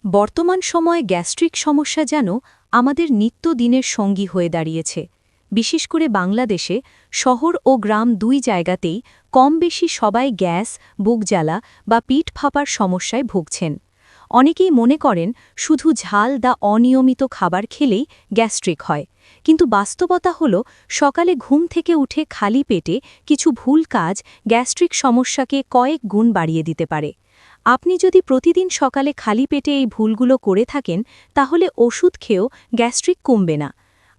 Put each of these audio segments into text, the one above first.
বর্তমান সময়ে গ্যাস্ট্রিক সমস্যা যেন আমাদের নিত্যদিনের সঙ্গী হয়ে দাঁড়িয়েছে। বিশেষ করে বাংলাদেশে শহর ও গ্রাম দুই জায়গাতেই কম বেশি সবাই গ্যাস, বুকজ্বালা বা পিঠ ফাঁপার সমস্যায় ভুগছেন। অনেকেই মনে করেন শুধু ঝাল বা অনিয়মিত খাবার খেলেই গ্যাস্ট্রিক হয়, কিন্তু বাস্তবতা হল সকালে ঘুম থেকে উঠে খালি পেটে কিছু ভুল কাজ গ্যাস্ট্রিক সমস্যাকে কয়েক গুণ বাড়িয়ে দিতে পারে। আপনি যদি প্রতিদিন সকালে খালি পেটে এই ভুলগুলো করে থাকেন, তাহলে ওষুধ খেয়েও গ্যাস্ট্রিক কমবে না।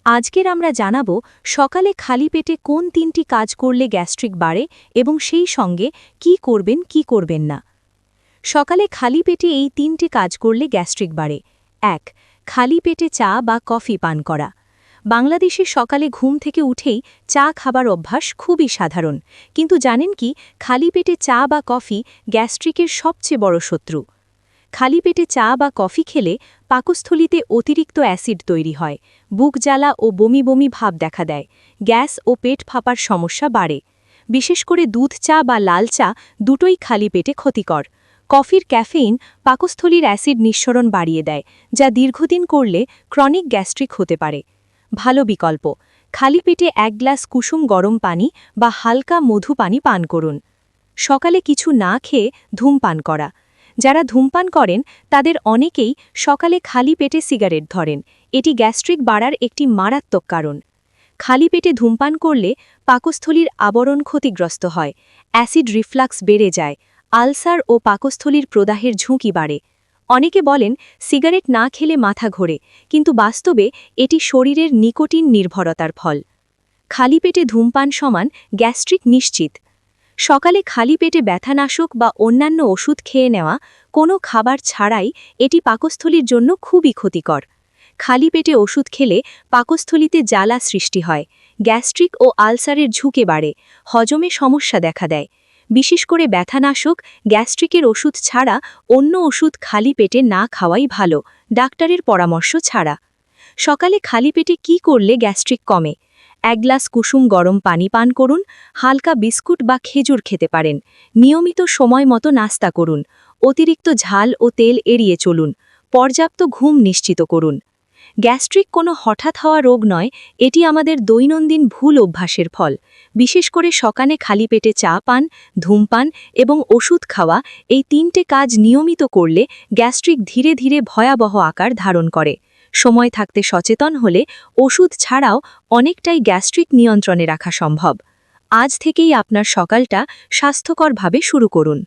আজকের আমরা জানাব সকালে খালি পেটে কোন 3টি কাজ করলে গ্যাস্ট্রিক বাড়ে এবং সেই সঙ্গে কি করবেন কি করবেন না। সকালে খালি পেটে এই 3টি কাজ করলে গ্যাস্ট্রিক বাড়ে। 1. খালি পেটে চা বা কফি পান করা। বাংলাদেশে সকালে ঘুম থেকে উঠেই চা খাবার অভ্যাস খুবই সাধারণ, কিন্তু জানেন কি, খালি পেটে চা বা কফি গ্যাস্ট্রিকের সবচেয়ে বড় শত্রু। খালি পেটে চা বা কফি খেলে পাকস্থলীতে অতিরিক্ত অ্যাসিড তৈরি হয়, বুক জ্বালা ও বমি বমি ভাব দেখা দেয়, গ্যাস ও পেট ফাঁপার সমস্যা বাড়ে। বিশেষ করে দুধ চা বা লাল চা দুটোই খালি পেটে ক্ষতিকর। কফির ক্যাফেইন পাকস্থলীর অ্যাসিড নিঃসরণ বাড়িয়ে দেয়, যা দীর্ঘদিন করলে ক্রনিক গ্যাস্ট্রিক হতে পারে। ভালো বিকল্প, খালি পেটে 1 গ্লাস কুসুম গরম পানি বা হালকা মধু পানি পান করুন। সকালে কিছু না খেয়ে ধূমপান করা। যারা ধূমপান করেন তাদের অনেকেই সকালে খালি পেটে সিগারেট ধরেন। এটি গ্যাস্ট্রিক বাড়ার একটি মারাত্মক কারণ। খালি পেটে ধূমপান করলে পাকস্থলীর আবরণ ক্ষতিগ্রস্ত হয়, অ্যাসিড রিফ্লাক্স বেড়ে যায়, আলসার ও পাকস্থলীর প্রদাহের ঝুঁকি বাড়ে। অনেকে বলেন সিগারেট না খেলে মাথা ঘোরে, কিন্তু বাস্তবে এটি শরীরের নিকোটিন নির্ভরতার ফল। খালি পেটে ধূমপান সমান গ্যাস্ট্রিক নিশ্চিত। সকালে খালি পেটে ব্যথানাশক বা অন্যান্য ওষুধ খেয়ে নেওয়া, কোনো খাবার ছাড়াই, এটি পাকস্থলীর জন্য খুবই ক্ষতিকর। খালি পেটে ওষুধ খেলে পাকস্থলীতে জ্বালা সৃষ্টি হয়, গ্যাস্ট্রিক ও আলসারের ঝুঁকে বাড়ে, হজমে সমস্যা দেখা দেয়। বিশেষ করে ব্যথানাশক, গ্যাস্ট্রিকের ওষুধ ছাড়া অন্য ওষুধ খালি পেটে না খাওয়াই ভালো, ডাক্তারের পরামর্শ ছাড়া। সকালে খালি পেটে কি করলে গ্যাস্ট্রিক কমে? 1 গ্লাস কুসুম গরম পানি পান করুন, হালকা বিস্কুট বা খেজুর খেতে পারেন, নিয়মিত সময় মতো নাস্তা করুন, অতিরিক্ত ঝাল ও তেল এড়িয়ে চলুন, পর্যাপ্ত ঘুম নিশ্চিত করুন। গ্যাস্ট্রিক কোনো হঠাৎ হওয়া রোগ নয়, এটি আমাদের দৈনন্দিন ভুল অভ্যাসের ফল। বিশেষ করে সকালে খালি পেটে চা পান, ধূমপান এবং ওষুধ খাওয়া, এই 3টে কাজ নিয়মিত করলে গ্যাস্ট্রিক ধীরে ধীরে ভয়াবহ আকার ধারণ করে। সময় থাকতে সচেতন হলে ওষুধ ছাড়াও অনেকটাই গ্যাস্ট্রিক নিয়ন্ত্রণে রাখা সম্ভব। আজ থেকেই আপনার সকালটা স্বাস্থ্যকরভাবে শুরু করুন।